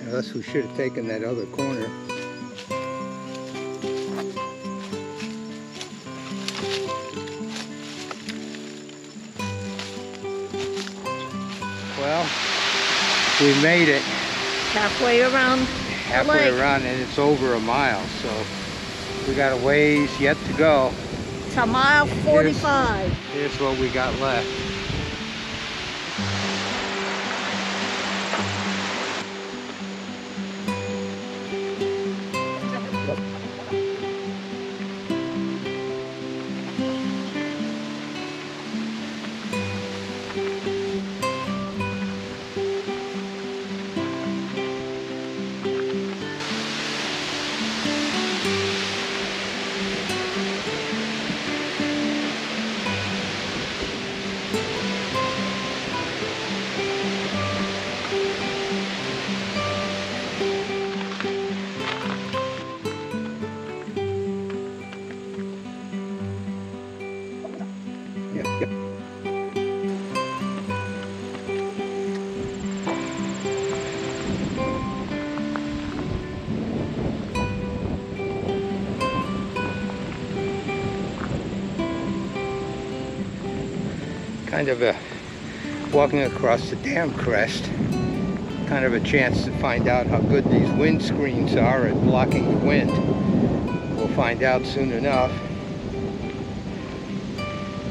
Unless we should have taken that other corner. Well, we made it. Halfway around. Halfway around, and it's over a mile, so we got a ways yet to go. It's a mile 45. Here's what we got left. Yep. Kind of walking across the dam crest, kind of a chance to find out how good these wind screens are at blocking the wind. We'll find out soon enough.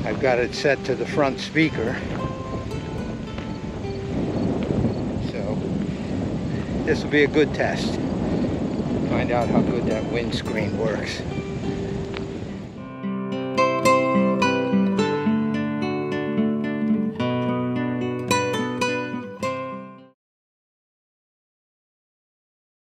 I've got it set to the front speaker, so this will be a good test. Find out how good that windscreen works.